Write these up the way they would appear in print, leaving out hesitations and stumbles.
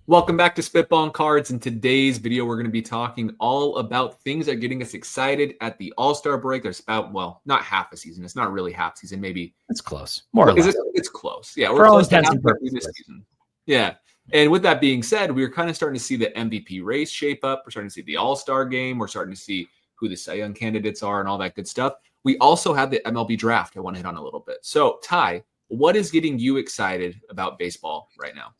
Welcome back to Spitballin Cards. In today's video, we're going to be talking all about things that are getting us excited at the All-Star break. There's about, well, not half a season. It's not really half season. Maybe it's close, more or less. It's close. Yeah, we're close to halfway this season. Yeah. And with that being said, we're kind of starting to see the MVP race shape up. We're starting to see the All-Star game. We're starting to see who the Cy Young candidates are and all that good stuff. We also have the MLB Draft I want to hit on a little bit. So, Ty, what is getting you excited about baseball right now?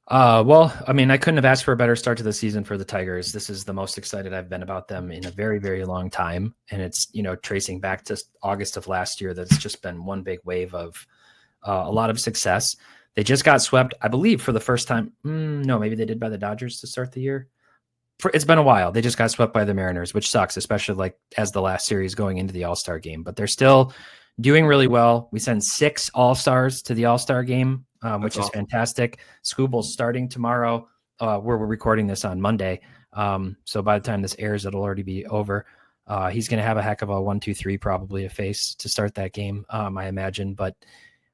Well, I mean, I couldn't have asked for a better start to the season for the Tigers. This is the most excited I've been about them in a very, very long time. And it's, tracing back to August of last year, that's just been one big wave of a lot of success. They just got swept, I believe, for the first time. No, maybe they did by the Dodgers to start the year. It's been a while. They just got swept by the Mariners, which sucks, especially as the last series going into the All-Star game. But they're still doing really well. We send 6 All-Stars to the All-Star game, which is fantastic. Scooble's starting tomorrow. We're recording this on Monday. So by the time this airs, it'll already be over. He's going to have a heck of a 1-2-3 probably a face to start that game, I imagine. But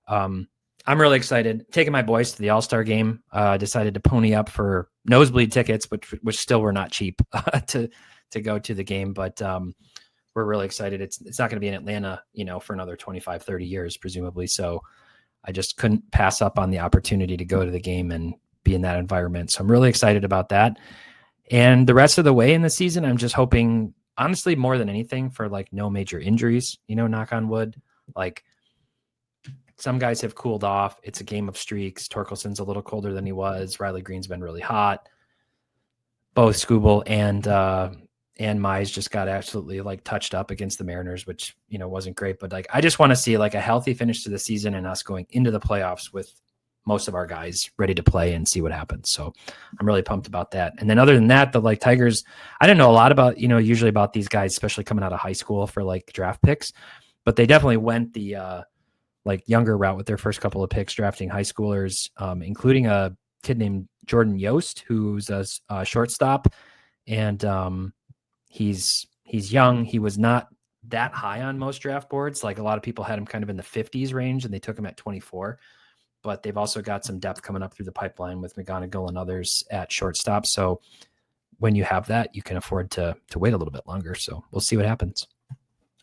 I'm really excited. Taking my boys to the All-Star game. Decided to pony up for nosebleed tickets, which still were not cheap to go to the game. But we're really excited. It's not going to be in Atlanta, for another 25, 30 years, presumably. So I just couldn't pass up on the opportunity to go to the game and be in that environment. So I'm really excited about that. And the rest of the way in the season, I'm just hoping, honestly, more than anything, for no major injuries, knock on wood. Some guys have cooled off. It's a game of streaks. Torkelson's a little colder than he was. Riley Green's been really hot. Both Scooble and Mize just got absolutely touched up against the Mariners, which, wasn't great. But I just want to see a healthy finish to the season and us going into the playoffs with most of our guys ready to play and see what happens. So I'm really pumped about that. And then other than that, the Tigers, I didn't know a lot about, usually about these guys, especially coming out of high school for draft picks, but they definitely went the younger route with their first couple of picks, drafting high schoolers, including a kid named Jordan Yost, who's a shortstop. And he's young. He was not that high on most draft boards. A lot of people had him kind of in the 50s range, and they took him at 24. But they've also got some depth coming up through the pipeline with McGonigal and others at shortstop. So when you have that, you can afford to wait a little bit longer. So we'll see what happens.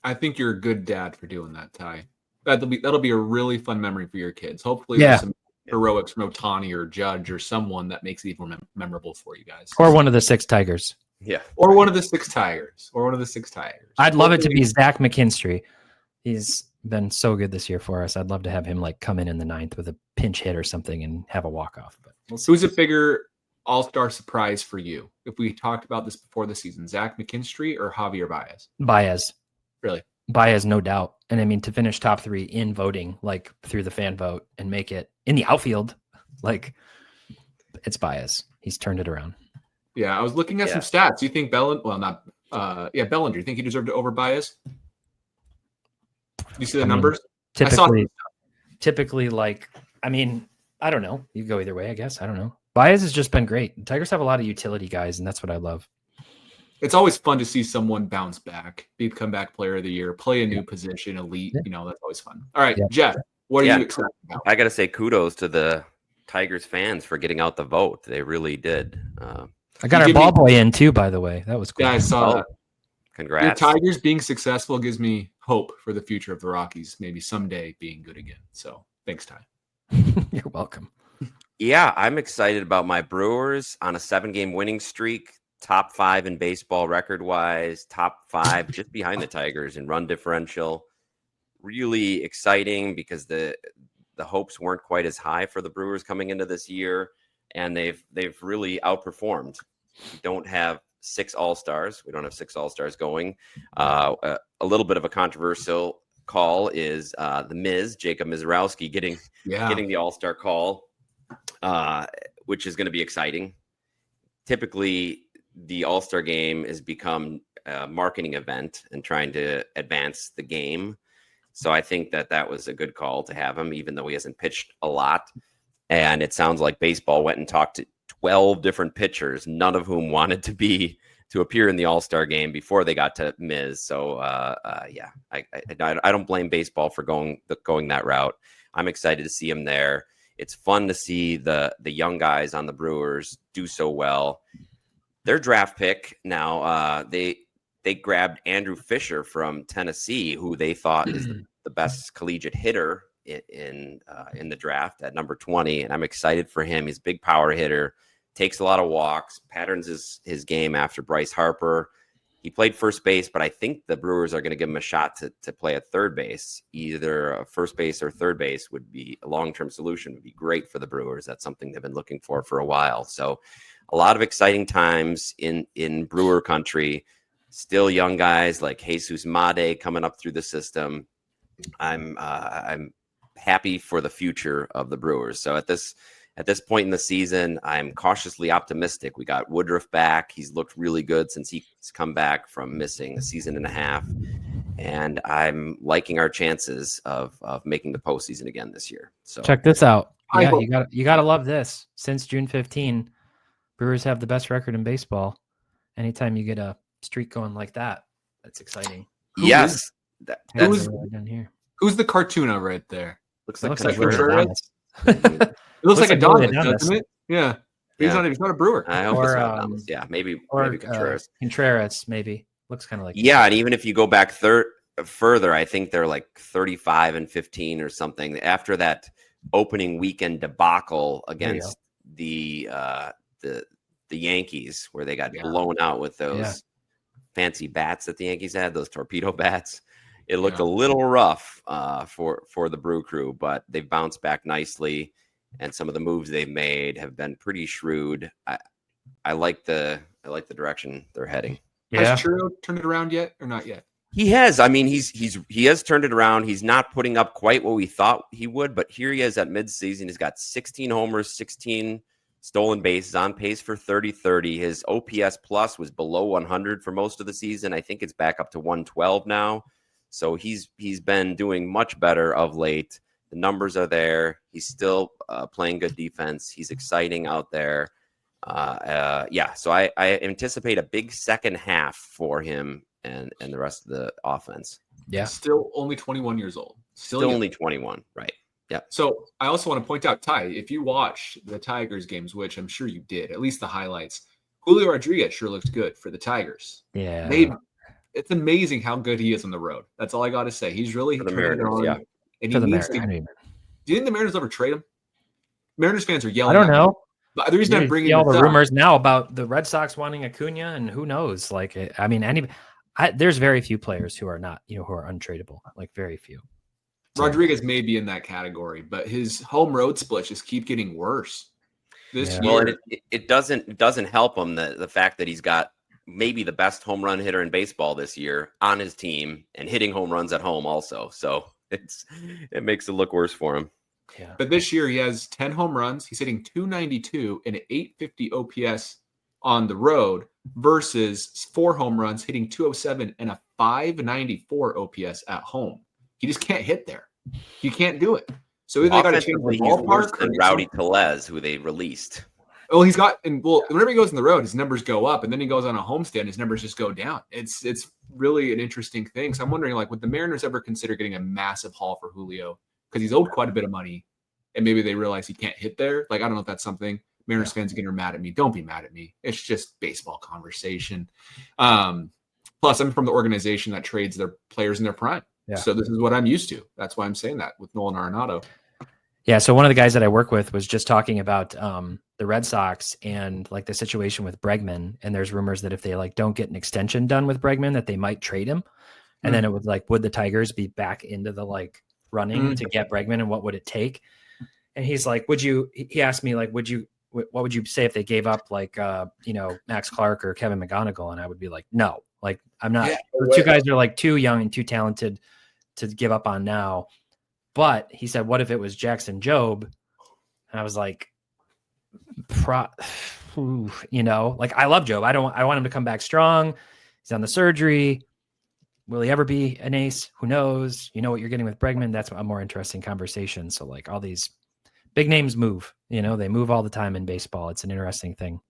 I think you're a good dad for doing that, Ty. That'll be a really fun memory for your kids. Hopefully there's some heroics from Ohtani or Judge or someone that makes it even memorable for you guys. Or one of the 6 Tigers. Yeah. Or one of the 6 Tigers. I'd love it to be Zach McKinstry. He's been so good this year for us. I'd love to have him come in the 9th with a pinch hit or something and have a walk-off. But we'll see. Who's a bigger all-star surprise for you? If we talked about this before the season, Zach McKinstry or Javier Baez? Baez. Really? Baez, no doubt. And I mean, to finish top 3 in voting, through the fan vote and make it in the outfield, it's Baez. He's turned it around. Yeah, I was looking at some stats. Do you think Bellinger? Do you think he deserved to over Baez? You see the numbers? Typically, I don't know. You go either way, I guess. I don't know. Baez has just been great. The Tigers have a lot of utility guys, and that's what I love. It's always fun to see someone bounce back, be comeback player of the year, play a new position, elite. That's always fun. All right, Jeff, what are you excited about? I got to say kudos to the Tigers fans for getting out the vote. They really did. I got our ball boy in too, by the way. That was cool. Yeah, I saw that. Congrats. The Tigers being successful gives me hope for the future of the Rockies, maybe someday being good again. So thanks, Ty. You're welcome. Yeah, I'm excited about my Brewers on a 7-game winning streak. Top 5 in baseball record-wise, top 5 just behind the Tigers in run differential. Really exciting because the hopes weren't quite as high for the Brewers coming into this year, and they've really outperformed. We don't have 6 All-Stars. We don't have 6 All-Stars going. A little bit of a controversial call is the Miz, Jacob Mizorowski, getting the All-Star call, which is going to be exciting. Typically, the All-Star game has become a marketing event and trying to advance the game. So I think that was a good call to have him, even though he hasn't pitched a lot. And it sounds like baseball went and talked to 12 different pitchers, none of whom wanted to appear in the All-Star game before they got to Miz. So I don't blame baseball for going that route. I'm excited to see him there. It's fun to see the young guys on the Brewers do so well. Their draft pick now, they grabbed Andrew Fisher from Tennessee, who they thought is the best collegiate hitter in the draft at number 20. And I'm excited for him. He's a big power hitter, takes a lot of walks, patterns his game after Bryce Harper. He played first base, but I think the Brewers are going to give him a shot to play at third base. Either first base or third base would be a long-term solution, would be great for the Brewers. That's something they've been looking for a while. So a lot of exciting times in Brewer country. Still young guys like Jesus Made coming up through the system. I'm happy for the future of the Brewers. So at this point in the season, I'm cautiously optimistic. We got Woodruff back. He's looked really good since he's come back from missing a season and a half. And I'm liking our chances of making the postseason again this year. So check this out. Yeah, you gotta love this. Since June 15, Brewers have the best record in baseball. Anytime you get a streak going like that, that's exciting. Yes. Who's the cartoon over right there? Looks like Contreras. It looks like Adonis, doesn't it? Yeah. He's not a Brewer. I hope it's not Adonis. Yeah, maybe Contreras. Contreras, maybe. Looks kind of like and even if you go back further, I think they're like 35-15 or something. After that opening weekend debacle against the Yankees, where they got blown out with those fancy bats that the Yankees had, those torpedo bats. It looked a little rough for the Brew Crew, but they've bounced back nicely, and some of the moves they've made have been pretty shrewd. I like the direction they're heading. Yeah. Has Churro turned it around yet, or not yet? He has. I mean, he has turned it around. He's not putting up quite what we thought he would, but here he is at midseason. He's got 16 homers, 16 stolen bases, on pace for 30-30. His OPS plus was below 100 for most of the season. I think it's back up to 112 now. So he's been doing much better of late. The numbers are there. He's still playing good defense. He's exciting out there. So I anticipate a big second half for him and the rest of the offense. Yeah. Still only 21 years old. Still only 21, right. Yeah. So I also want to point out, Ty, if you watch the Tigers games, which I'm sure you did, at least the highlights, Julio Rodriguez sure looked good for the Tigers. Yeah. It's amazing how good he is on the road. That's all I got to say. He's really for the Mariners, And he needs to. Do you think the Mariners ever trade him? Mariners fans are yelling. I don't know. But the reason I'm bringing all the rumors now about the Red Sox wanting Acuna, and who knows? Like, I mean, there's very few players who are not, who are untradeable. Like, very few. Rodriguez may be in that category, but his home road splits just keep getting worse this year. Well, and it doesn't help him the fact that he's got maybe the best home run hitter in baseball this year on his team and hitting home runs at home also. So it makes it look worse for him. Yeah. But this year he has 10 home runs. He's hitting 292 and an 850 OPS on the road versus 4 home runs, hitting 207 and a 594 OPS at home. He just can't hit there. He can't do it. So either they got to change the ballpark. And Rowdy Tellez, who they released. Well, whenever he goes on the road, his numbers go up, and then he goes on a homestand, his numbers just go down. It's really an interesting thing. So I'm wondering, like, would the Mariners ever consider getting a massive haul for Julio? Because he's owed quite a bit of money, and maybe they realize he can't hit there. Like, I don't know if that's something. Mariners fans are mad at me. Don't be mad at me. It's just baseball conversation. Plus, I'm from the organization that trades their players in their prime. Yeah. So this is what I'm used to. That's why I'm saying that with Nolan Arenado. Yeah. So one of the guys that I work with was just talking about the Red Sox and like the situation with Bregman. And there's rumors that if they don't get an extension done with Bregman, that they might trade him. And then it would would the Tigers be back into the running to get Bregman, and what would it take? And he's like, he asked me, what would you say if they gave up Max Clark or Kevin McGonigal? And I would be like, no, I'm not. The two guys are too young and too talented to give up on now. But he said, what if it was Jackson Jobe? And I was like, I love Jobe. I want him to come back strong. He's on the surgery. Will he ever be an ace? Who knows? You know what you're getting with Bregman. That's a more interesting conversation. So all these big names move, they move all the time in baseball. It's an interesting thing.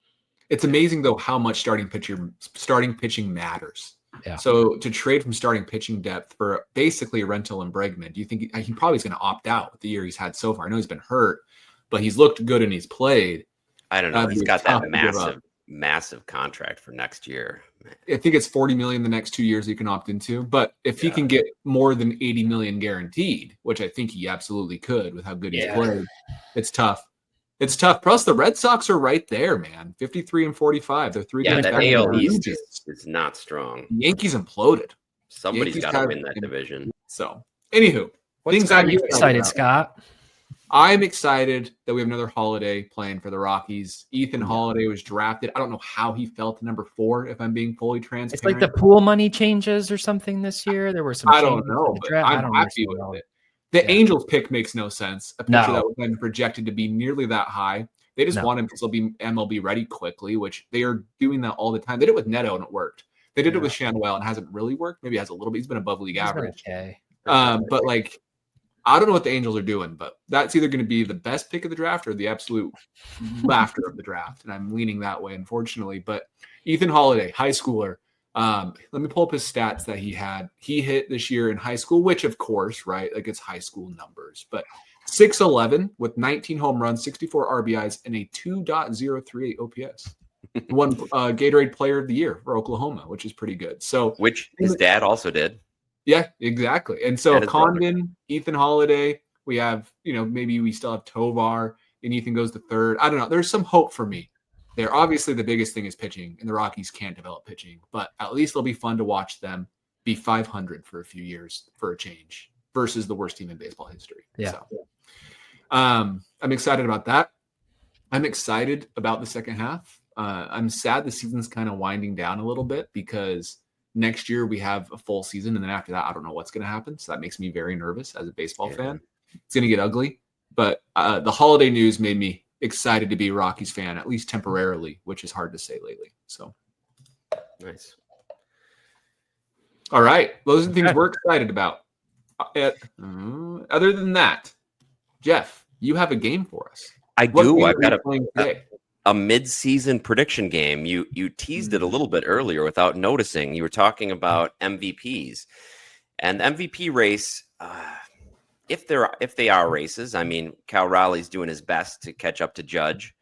It's amazing though, how much starting pitching matters. Yeah. So to trade from starting pitching depth for basically a rental in Bregman, do you think he probably is going to opt out with the year he's had so far? I know he's been hurt, but he's looked good and he's played. I don't know. He's got that massive contract for next year. I think it's $40 million the next 2 years he can opt into. But if he can get more than $80 million guaranteed, which I think he absolutely could with how good he's played, it's tough. It's tough. Plus, the Red Sox are right there, man. 53 and 45. They're 3 games back. That AL East is not strong. The Yankees imploded. Somebody's got to win that division. So, anywho, things are you excited, Scott? I'm excited that we have another Holliday playing for the Rockies. Ethan Holliday was drafted. I don't know how he fell to number 4, if I'm being fully transparent. It's like the pool money changes or something this year. There were some. I don't know, but I'm happy with it. The Angels pick makes no sense. A pitcher that was then projected to be nearly that high. They just want him to still be MLB ready quickly, which they are doing that all the time. They did it with Neto and it worked. They did it with Shanwell and it hasn't really worked. Maybe it has a little bit. He's been above league average. Okay. But like, I don't know what the Angels are doing, but that's either going to be the best pick of the draft or the absolute laughter of the draft. And I'm leaning that way, unfortunately. But Ethan Holliday, high schooler. Let me pull up his stats that he had. He hit this year in high school, which of course, right? Like it's high school numbers, but 6'11" with 19 home runs, 64 RBIs, and a 2.038 OPS. Won Gatorade Player of the Year for Oklahoma, which is pretty good. So, which his dad also did. Yeah, exactly. And so Condon, Ethan Holliday, we have, maybe we still have Tovar, and Ethan goes to third. I don't know. There's some hope for me. They're obviously the biggest thing is pitching, and the Rockies can't develop pitching, but at least it'll be fun to watch them be 500 for a few years for a change versus the worst team in baseball history. Yeah. So, I'm excited about that. I'm excited about the second half. I'm sad the season's kind of winding down a little bit because next year we have a full season, and then after that, I don't know what's going to happen. So that makes me very nervous as a baseball fan. It's going to get ugly, but the Holiday news made me excited to be a Rockies fan, at least temporarily, which is hard to say lately. So nice. All right. Those are the things we're excited about. Other than that, Jeff, you have a game for us. I do. I've got a mid-season prediction game. You teased it a little bit earlier without noticing. You were talking about MVPs. And the MVP race, if they are races, I mean, Cal Raleigh's doing his best to catch up to Judge.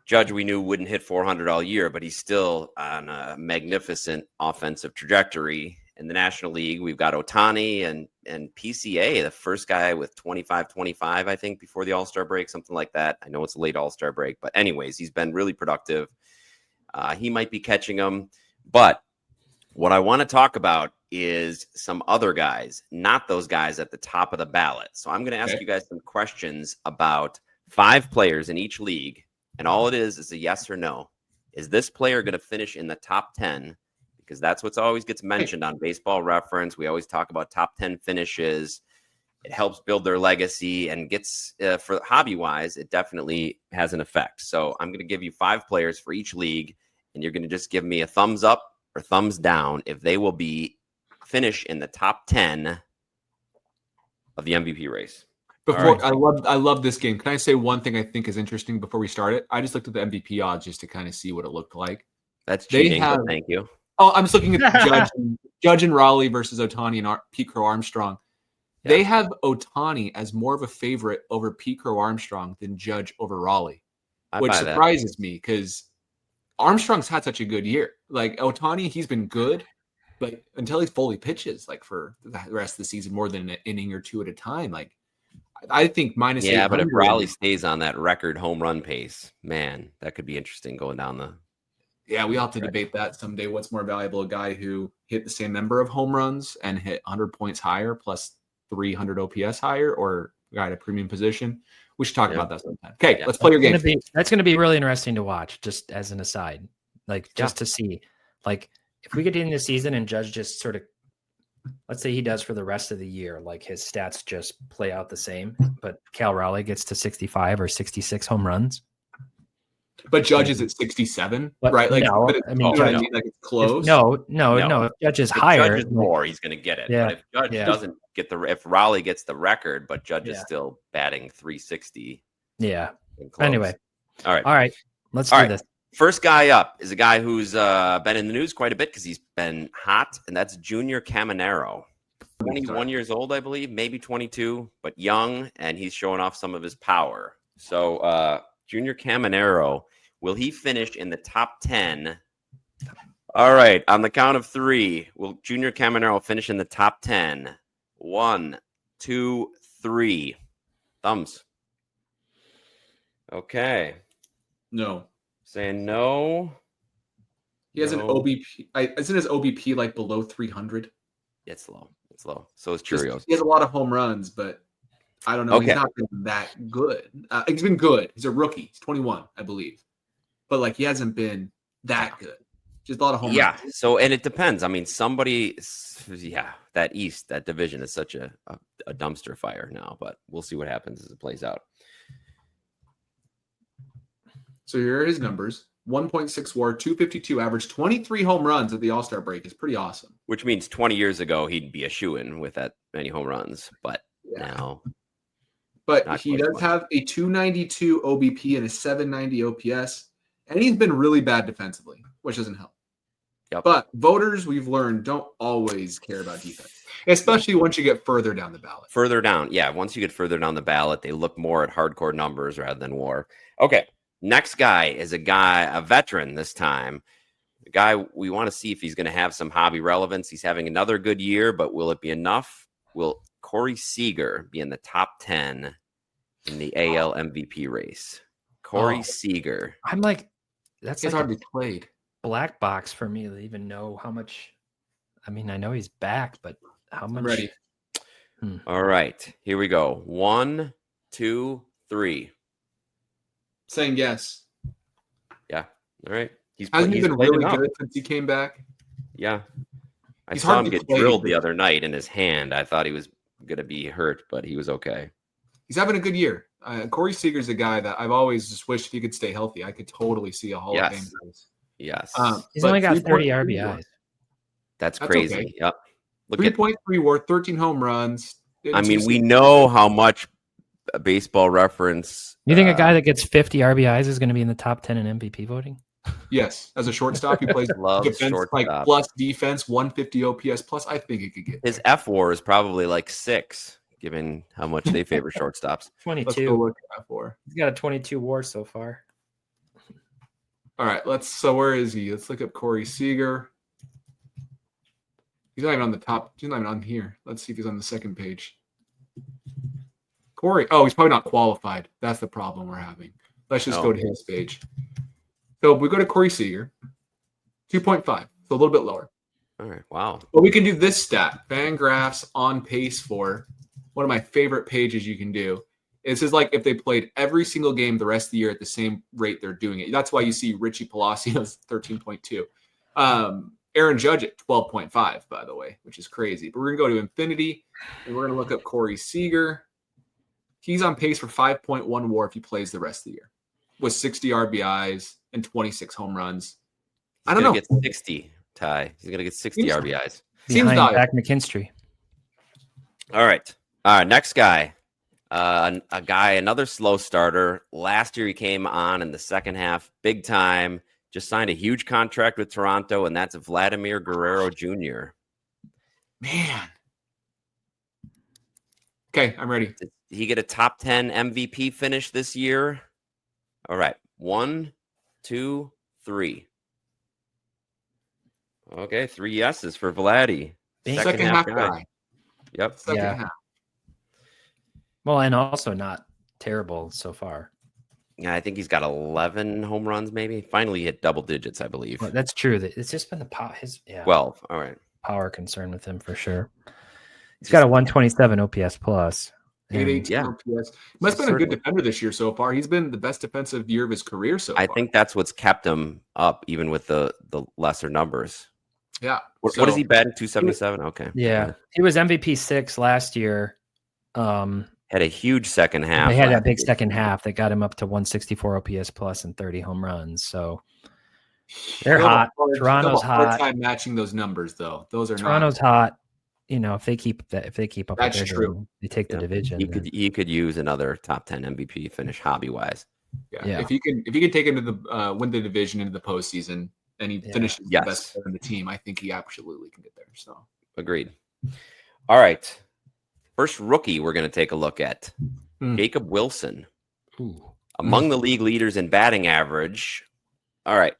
Judge, we knew wouldn't hit 400 all year, but he's still on a magnificent offensive trajectory. In the National League, we've got Ohtani and PCA, the first guy with 25-25, I think, before the All-Star break, something like that. I know it's a late All-Star break, but anyways, he's been really productive. He might be catching them. But what I want to talk about is some other guys, not those guys at the top of the ballot. So I'm going to ask you guys some questions about 5 players in each league, and all it is a yes or no. Is this player going to finish in the top 10? Because that's what's always gets mentioned on Baseball Reference. We always talk about top 10 finishes. It helps build their legacy and gets for hobby-wise, it definitely has an effect. So I'm going to give you 5 players for each league, and you're going to just give me a thumbs up or thumbs down if they will be finish in the top 10 of the MVP race. Before I love this game. Can I say one thing I think is interesting before we start it? I just looked at the MVP odds just to kind of see what it looked like. That's cheating, but thank you. Oh, I'm just looking at Judge and Raleigh versus Ohtani and Pete Crow Armstrong. Yeah. They have Ohtani as more of a favorite over Pete Crow Armstrong than Judge over Raleigh, which surprises me because Armstrong's had such a good year. Like Ohtani, he's been good, but until he fully pitches, like for the rest of the season, more than an inning or 2 at a time, like I think minus. Yeah, but if Raleigh stays on that record home run pace, man, that could be interesting going down the. Yeah, we have to debate that someday. What's more valuable, a guy who hit the same number of home runs and hit 100 points higher plus 300 OPS higher, or a guy at a premium position? We should talk about that sometime. Okay, let's play your game. That's going to be really interesting to watch, just as an aside. Like, just to see. Like, if we get into the season and Judge just sort of, let's say he does for the rest of the year, like his stats just play out the same, but Cal Raleigh gets to 65 or 66 home runs. But Judge is at 67, right? Like, no, but Judge, like it's close. No. If Judge is higher, Judge is more, he's going to get it. Yeah, but if Judge doesn't get if Raleigh gets the record, but Judge is still batting 360. Yeah. Anyway. All right. Let's do this. First guy up is a guy who's been in the news quite a bit because he's been hot, and that's Junior Caminero. 21 years old, I believe, maybe 22, but young, and he's showing off some of his power. So, Junior Caminero, will he finish in the top 10? All right, on the count of 3, will Junior Caminero finish in the top 10? 1, 2, 3. Thumbs. Okay. No. Saying no. He has an OBP. Isn't his OBP like below 300? It's low. It's low. So is Cheerios. He has a lot of home runs, but I don't know. Okay. He's not been that good. He's been good. He's a rookie. He's 21, I believe. But like he hasn't been that good. Just a lot of home runs. Yeah. So, and it depends. I mean, that East, that division is such a dumpster fire now, but we'll see what happens as it plays out. So here are his numbers. 1.6 WAR, 252 average, 23 home runs at the All-Star break is pretty awesome. Which means 20 years ago, he'd be a shoo-in with that many home runs. But now. But he does have a 292 OBP and a 790 OPS. And he's been really bad defensively, which doesn't help. Yep. But voters, we've learned, don't always care about defense, especially once you get further down the ballot. Further down. Yeah, once you get further down the ballot, they look more at hardcore numbers rather than WAR. Okay. Next guy is a veteran this time. A guy we want to see if he's going to have some hobby relevance. He's having another good year, but will it be enough? Will Corey Seager be in the top 10 in the AL MVP race? Corey Seager. I'm like, that's like hardly played. Black box for me to even know how much. I mean, I know he's back, but how much? I'm ready. All right, here we go. 1, 2, 3. Saying yes. Yeah. All right. Hasn't he been really good since he came back? Yeah. I saw him get drilled the other night in his hand. I thought he was going to be hurt, but he was okay. He's having a good year. Corey Seager's a guy that I've always just wished if he could stay healthy. I could totally see a Hall of Fame race. Yes. He's only got 30 RBIs. That's crazy. Okay. Yep. 3.3 WAR, 13 home runs. I mean, we know how much Baseball Reference. You think a guy that gets 50 RBIs is going to be in the top 10 in MVP voting? Yes, as a shortstop, he plays defense, like plus defense, 150 OPS plus. I think he could get his F-WAR is probably like 6, given how much they favor shortstops. 22. Let's go look at F-WAR. He's got a 22 WAR so far. All right, so where is he? Let's look up Corey Seager. He's not even on the top. He's not even on here. Let's see if he's on the second page. Corey. Oh, he's probably not qualified. That's the problem we're having. Let's just go to his page. So we go to Corey Seager, 2.5, so a little bit lower. All right, wow. But we can do this stat. Fangraphs on pace for one of my favorite pages you can do. This is like if they played every single game the rest of the year at the same rate they're doing it. That's why you see Richie Palacios 13.2. Aaron Judge at 12.5, by the way, which is crazy. But we're going to go to Infinity, and we're going to look up Corey Seager. He's on pace for 5.1 WAR if he plays the rest of the year, with 60 RBIs and 26 home runs. I don't know. He's going to get 60, Ty. He's going to get 60 RBIs. Seems Zach McKinstry. All right. Next guy. Another slow starter. Last year he came on in the second half, big time. Just signed a huge contract with Toronto, and that's Vladimir Guerrero Jr. Man. Okay, I'm ready. Did he get a top 10 MVP finish this year? All right. 1, 2, 3. Okay, 3 yeses for Vladdy. Second half guy. Yep. Second half. Well, and also not terrible so far. Yeah, I think he's got 11 home runs, maybe. Finally hit double digits, I believe. Well, that's true. It's just been the 12. All right. Power concern with him for sure. He's got a 127 OPS plus. 818 OPS. Must have been a good defender this year so far. He's been the best defensive year of his career so far. I think that's what's kept him up, even with the lesser numbers. Yeah. What is he batting? 277? Okay. Yeah. He was MVP 6 last year. Had a huge second half. They had that big second half that got him up to 164 OPS plus and 30 home runs. So they're hot. Toronto's hot. Time matching those numbers though. Toronto's hot. You know, if they keep up, that's true. They take the division. He could use another top 10 MVP finish hobby wise. Yeah. If he can take him to the win the division into the postseason and he finishes the best player in the team, I think he absolutely can get there. So agreed. All right. First rookie we're going to take a look at. Hmm. Jacob Wilson. Ooh. Among the league leaders in batting average. All right.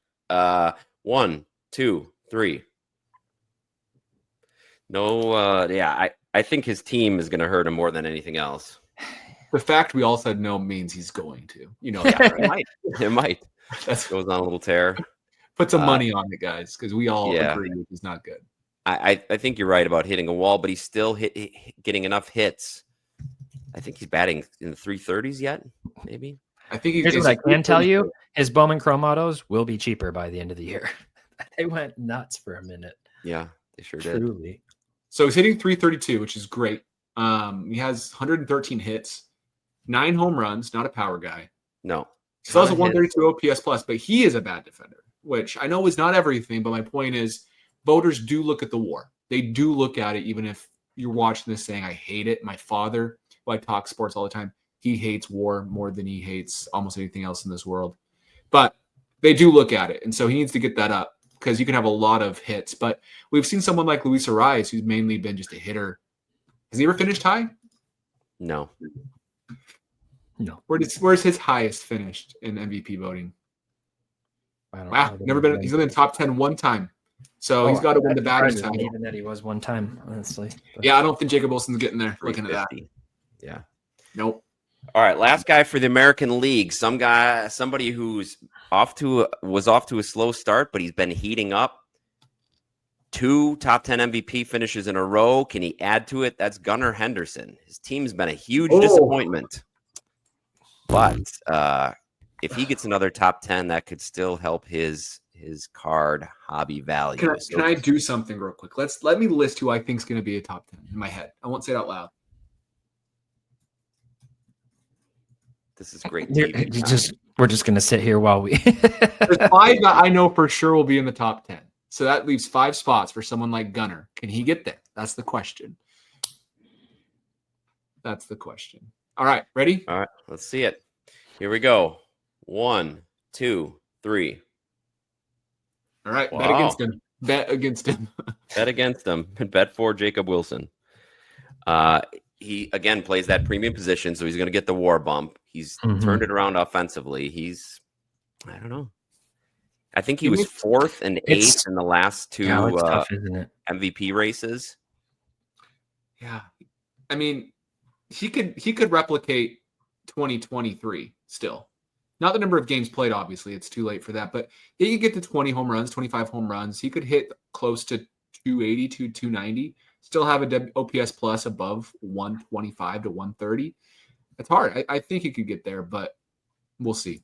1, 2, 3. No, I think his team is going to hurt him more than anything else. The fact we all said no means he's going to. You know, Yeah, it might. That's Goes on a little tear. put some money on it, guys, because we all agree he's not good. I think you're right about hitting a wall, but he's still getting enough hits. I think he's batting in the 330s yet, maybe. I think here's what I can tell you: his Bowman Chrome autos will be cheaper by the end of the year. They went nuts for a minute. Yeah, they sure Truly. did. So he's hitting 332, which is great. He has 113 hits, 9 home runs. Not a power guy. No, still has a 132 OPS plus, but he is a bad defender, which I know is not everything. But my point is, voters do look at the WAR. They do look at it, even if you're watching this saying, "I hate it." My father, who I talk sports all the time, he hates WAR more than he hates almost anything else in this world. But they do look at it, and so he needs to get that up because you can have a lot of hits. But we've seen someone like Luis Ariz, who's mainly been just a hitter. Has he ever finished high? No. Where's his highest finished in MVP voting? Wow, never been. He's only in the top 10 one time. So he's got to win the batting title. Even that he was one time, honestly. But. Yeah, I don't think Jacob Wilson's getting there. Looking at that. Yeah. Nope. All right, last guy for the American League. Somebody who's was off to a slow start, but he's been heating up. 2 top 10 MVP finishes in a row. Can he add to it? That's Gunnar Henderson. His team's been a huge disappointment. But if he gets another top 10, that could still help his card hobby value. Can I do something real quick? Let me list who I think is going to be a top 10 in my head. I won't say it out loud. This is great. We're just going to sit here while we. There's 5 that I know for sure will be in the top 10. So that leaves 5 spots for someone like Gunnar. Can he get there? That's the question. All right, ready? All right, let's see it. Here we go. 1, 2, 3. All right, wow. Bet against him. Bet against him. Bet for Jacob Wilson. He, again, plays that premium position, so he's going to get the WAR bump. He's turned it around offensively. I don't know. I think he was 4th and 8th in the last 2 tough, isn't it? MVP races. Yeah. I mean, he could replicate 2023 still. Not the number of games played, obviously. It's too late for that. But he could get to 20 home runs, 25 home runs. He could hit close to 280 to 290. Still have a OPS plus above 125 to 130. It's hard. I think he could get there, but we'll see.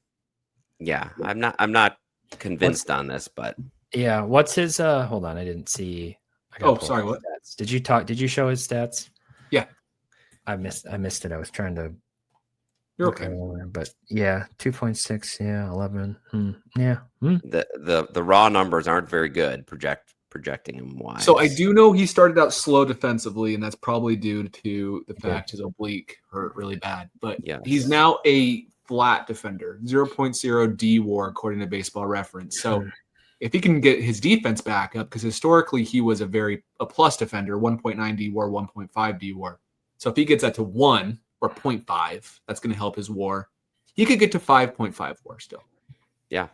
Yeah, I'm not convinced on this, but yeah. What's his? Hold on, I didn't see. Sorry. What? Stats. Did you show his stats? Yeah, I missed it. I was trying to. You're okay. But yeah, 2.6. Yeah, 11. Yeah. The raw numbers aren't very good. Projecting him wise. So I do know he started out slow defensively, and that's probably due to the fact his oblique hurt really bad. But he's now a flat defender, 0.0 D WAR according to Baseball Reference. So if he can get his defense back up, because historically he was a plus defender, 1.9 D WAR, 1.5 D WAR. So if he gets that to 1 or 0.5, that's going to help his WAR. He could get to 5.5 WAR still. Yeah,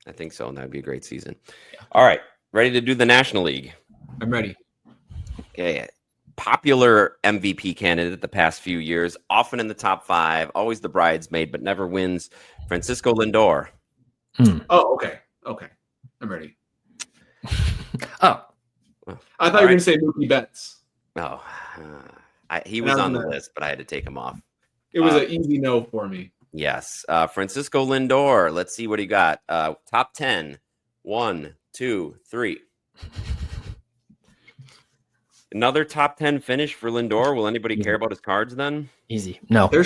I think so, and that'd be a great season. Yeah. All right. Ready to do the National League? I'm ready. Okay. Popular MVP candidate the past few years, often in the top 5, always the bridesmaid, but never wins. Francisco Lindor. Oh, okay. I'm ready. Oh. I thought you were going to say Mookie Betts. No. He was on the list, but I had to take him off. It was an easy no for me. Yes. Francisco Lindor. Let's see what he got. Top 10. 1, 2, 3. Another top 10 finish for Lindor. Will anybody care about his cards then? Easy. No. They're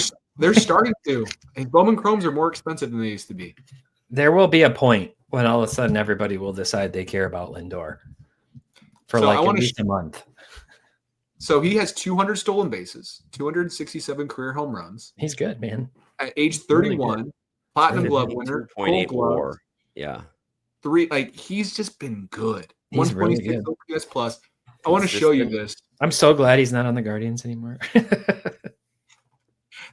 starting to. And Bowman Chromes are more expensive than they used to be. There will be a point when all of a sudden everybody will decide they care about Lindor for at least a month. So he has 200 stolen bases, 267 career home runs. He's good, man. At age 31, really Platinum Glove winner, 2.8 WAR. Yeah. 3, he's just been good. He's really good. OPS plus. I want to show you this. I'm so glad he's not on the Guardians anymore.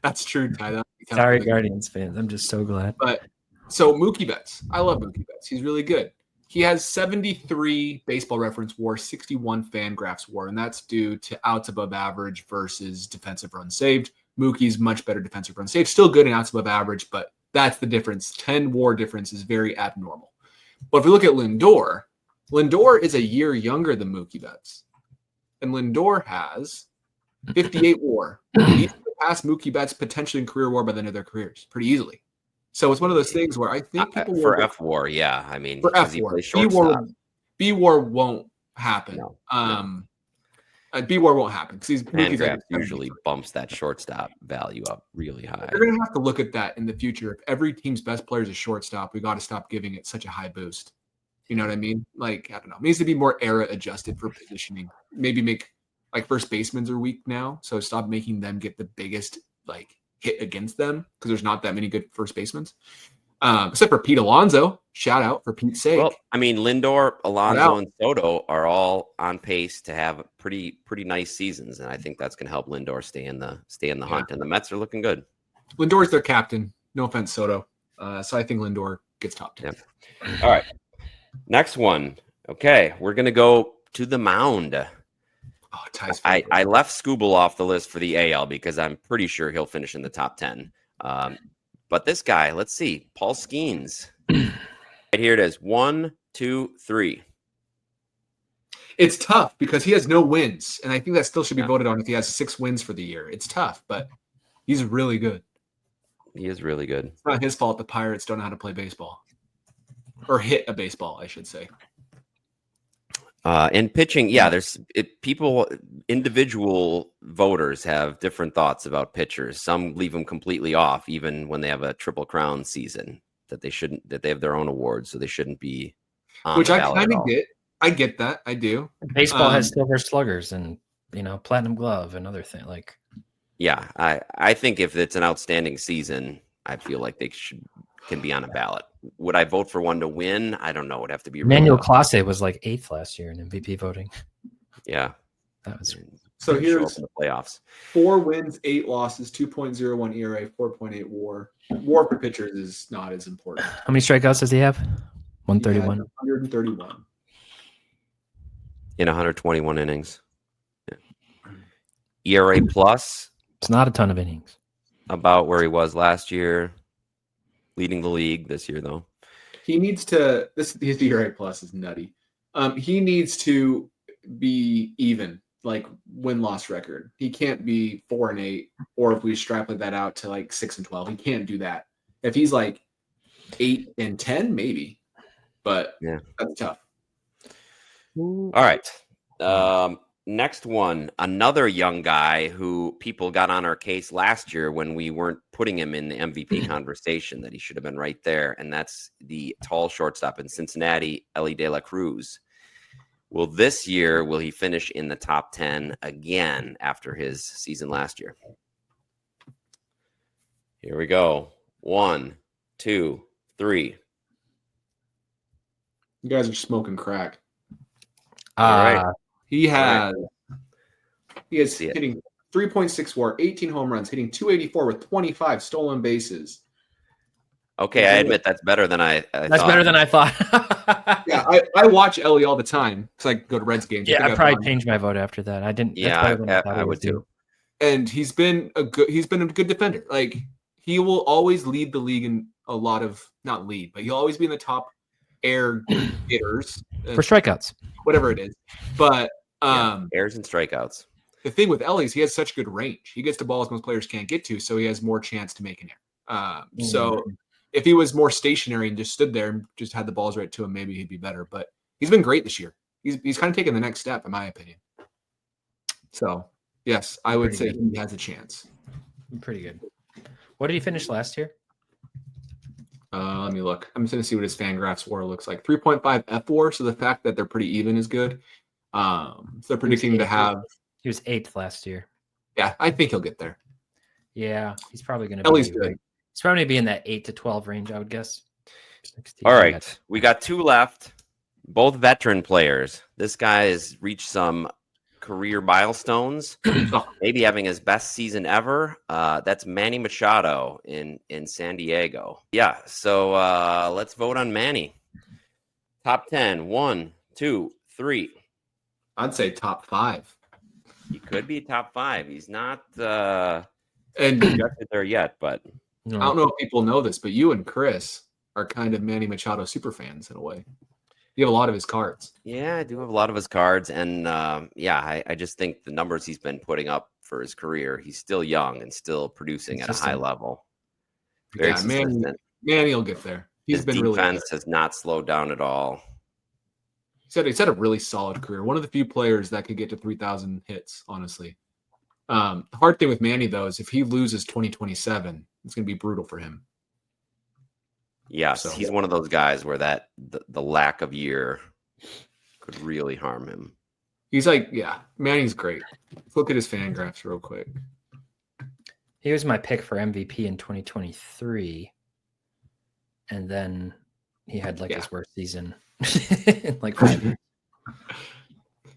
That's true, Ty. Sorry, Guardians fans. I'm just so glad. But so Mookie Betts. I love Mookie Betts. He's really good. He has 73 Baseball Reference WAR, 61 Fangraphs WAR, and that's due to outs above average versus defensive runs saved. Mookie's much better defensive runs saved. Still good in outs above average, but that's the difference. 10 WAR difference is very abnormal. But if we look at Lindor is a year younger than Mookie Betts. And Lindor has 58 WAR. He's surpassed Mookie Betts potentially in career WAR by the end of their careers pretty easily. So it's one of those things where I think people for F WAR, yeah. I mean, for F WAR, B WAR won't happen. No. B WAR won't happen because Fangraphs usually bumps that shortstop value up really high. They're going to have to look at that in the future. If every team's best player is a shortstop, we got to stop giving it such a high boost. You know what I mean? Like, I don't know. It needs to be more era adjusted for positioning. Maybe make like first basemen are weak now, so stop making them get the biggest like hit against them because there's not that many good first basemen. Except for Pete Alonso. Shout out for Pete's sake. Well, I mean, Lindor, Alonso, and Soto are all on pace to have pretty nice seasons, and I think that's going to help Lindor stay in the hunt. And the Mets are looking good. Lindor's their captain. No offense, Soto. So I think Lindor gets top 10. Yep. All right. Next one. Okay, we're going to go to the mound. Oh, Ty's I left Skubal off the list for the AL because I'm pretty sure he'll finish in the top 10. But this guy, let's see, Paul Skenes. Right here it is. 1, 2, 3. It's tough because he has no wins, and I think that still should be voted on if he has 6 wins for the year. It's tough, but he's really good. He is really good. It's not his fault the Pirates don't know how to play baseball. Or hit a baseball, I should say. In pitching, individual voters have different thoughts about pitchers. Some leave them completely off, even when they have a Triple Crown season, that they have their own awards, so they shouldn't be on Which the I ballot kind at of all. get. I get that. I do. Baseball has silver sluggers and, platinum glove and other things like. Yeah, I think if it's an outstanding season, I feel like they can be on a ballot. Would I vote for one to win? I don't know. It'd have to be. Manuel Clase was like 8th last year in MVP voting. Yeah, that was. So here's the playoffs: 4 wins, 8 losses, 2.01 ERA, 4.8 WAR. WAR for pitchers is not as important. How many strikeouts does he have? 131. 131 in 121 innings. Yeah. ERA plus. It's not a ton of innings. About where he was last year. Leading the league this year, though. He needs to. His ERA plus is nutty. He needs to be even, like win-loss record. He can't be 4-8, or if we extrapolate that out to like 6-12, he can't do that. If he's like 8-10, maybe, but yeah, that's tough. All right. Next one, another young guy who people got on our case last year when we weren't putting him in the MVP conversation, that he should have been right there, and that's the tall shortstop in Cincinnati, Elly De La Cruz. Will he finish in the top 10 again after his season last year? Here we go. 1, 2, 3. You guys are smoking crack. All right. He is hitting 3.6 WAR, 18 home runs, hitting 284 with 25 stolen bases. Okay, I admit that's better than I thought. That's better than I thought. Yeah, I watch Elly all the time because I go to Reds games. Yeah, I probably changed my vote after that. I didn't. Yeah, I would too. And he's been a good defender. Like, he will always lead the league in a lot of, not lead, but he'll always be in the top air hitters for strikeouts, whatever it is. But errors and strikeouts. The thing with Elly is he has such good range. He gets to balls most players can't get to, so he has more chance to make an error. So if he was more stationary and just stood there and just had the balls right to him, maybe he'd be better. But he's been great this year. He's kind of taken the next step, in my opinion. So yes, I would say he has a chance. Pretty good. What did he finish last year? Let me look. I'm just going to see what his Fangraphs WAR looks like. 3.5 F WAR. So the fact that they're pretty even is good. So they're predicting to have. He was 8th last year. Yeah, I think he'll get there. Yeah, he's probably going to be. Ellie's good. He's probably going to be in that 8 to 12 range, I would guess. 16, all right, we got 2 left. Both veteran players. This guy has reached some career milestones, maybe having his best season ever. That's Manny Machado in San Diego. Yeah, so let's vote on Manny. Top 10. 1, 2, 3. I'd say top 5. He could be top 5. He's not And projected there yet, but I don't know if people know this, but you and Chris are kind of Manny Machado super fans in a way. You have a lot of his cards. yeah, I do have a lot of his cards. And I just think the numbers he's been putting up for his career, he's still young and still producing at a high level. Very consistent. Manny will get there. His defense has not slowed down at all. He's had a really solid career. One of the few players that could get to 3,000 hits, honestly. The hard thing with Manny, though, is if he loses 2027, it's going to be brutal for him. Yes, so he's one of those guys where the lack of year could really harm him. He's like, Manny's great. Let's look at his fan graphs real quick. He was my pick for MVP in 2023. And then he had his worst season in 5 years.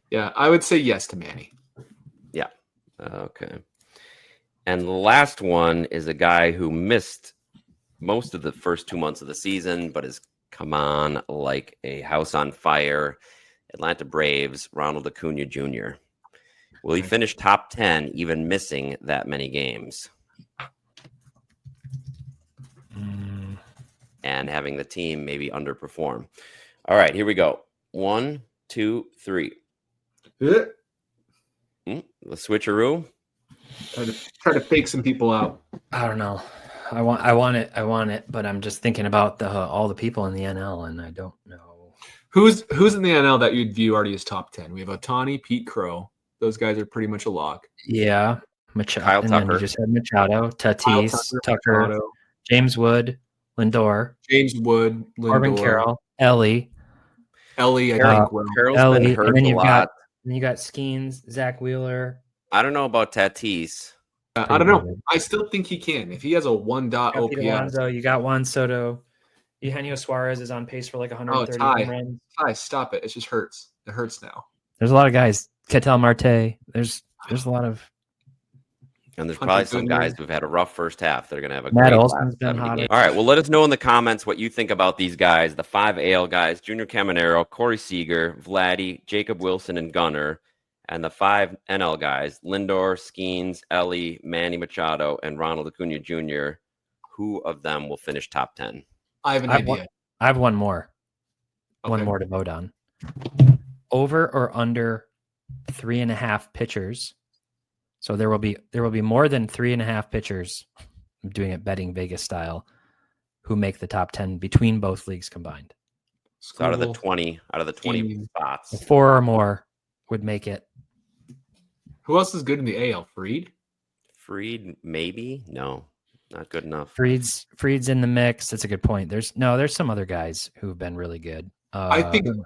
Yeah, I would say yes to Manny. Yeah. Okay. And the last one is a guy who missed most of the first 2 months of the season, but has come on like a house on fire. Atlanta Braves, Ronald Acuna Jr. Will he finish top 10, even missing that many games? And having the team maybe underperform. All right, here we go. 1, 2, 3. The switcheroo. Try to fake some people out. I don't know. I want it, but I'm just thinking about all the people in the NL, and I don't know who's in the NL that you'd view already as top 10. We have Ohtani, Pete Crow. Those guys are pretty much a lock. Yeah, Machado. Kyle and Tucker. Then you just had Machado, Tatis, Tucker, Machado, James Wood, Lindor, Corbin Carroll, Ellie. I think will. Carroll's been hurt a lot. Then you got Skenes, Zach Wheeler. I don't know about Tatis. I don't know. I still think he can. If he has a 1. OPS. You got Juan Soto. Eugenio Suarez is on pace for 130 home runs. Ty, stop it. It just hurts. It hurts now. There's a lot of guys. Ketel Marte. There's a lot of. And there's probably some guys who've had a rough first half. They're going to have a Matt great Olson's last been 70 hot. games. All right. Well, let us know in the comments what you think about these guys. The 5 AL guys, Junior Caminero, Corey Seager, Vladdy, Jacob Wilson, and Gunnar. And the 5 NL guys, Lindor, Skenes, Ellie, Manny Machado, and Ronald Acuna Jr. Who of them will finish top 10? I have an idea. I have one more. Okay. One more to vote on. Over or under 3.5 pitchers. So there will be more than 3.5 pitchers. I'm doing it betting Vegas style, who make the top 10 between both leagues combined. So out of the 20 spots, 4 or more would make it. Who else is good in the AL? Fried, maybe? No, not good enough. Fried's in the mix. That's a good point. There's some other guys who've been really good. I think. Who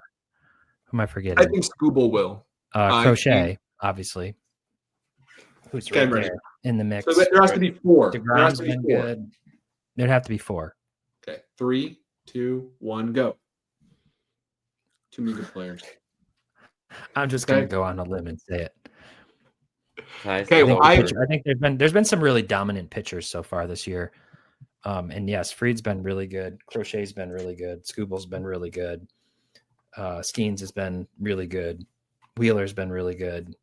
am I forgetting? I think Scooble will. Crochet, obviously. Who's right there in the mix? So there has to be 4. DeGrom's been good. There'd have to be 4. Okay, 3, 2, 1, go. Too many good players. I'm just going to go on a limb and say it. Okay, I think there's been some really dominant pitchers so far this year. And yes, Fried's been really good. Crochet's been really good. Scooble's been really good. Skenes has been really good. Wheeler's been really good.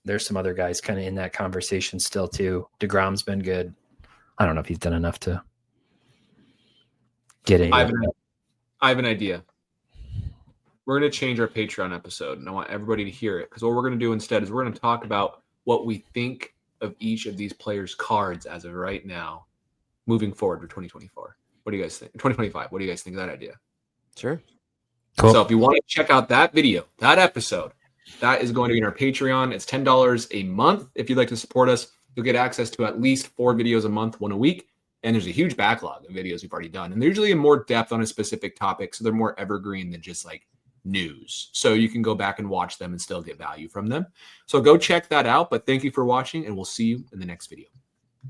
There's some other guys kind of in that conversation still too. DeGrom's been good. I don't know if he's done enough to get in. I have an idea. We're going to change our Patreon episode, and I want everybody to hear it, because what we're going to do instead is we're going to talk about what we think of each of these players' cards as of right now, moving forward for 2024. What do you guys think? 2025. What do you guys think of that idea? Sure. Cool. So if you want to check out that video, that episode, that is going to be in our Patreon. It's $10 a month. If you'd like to support us, you'll get access to at least 4 videos a month, 1 a week. And there's a huge backlog of videos we've already done. And they're usually in more depth on a specific topic, so they're more evergreen than just news. So you can go back and watch them and still get value from them. So go check that out. But thank you for watching, and we'll see you in the next video.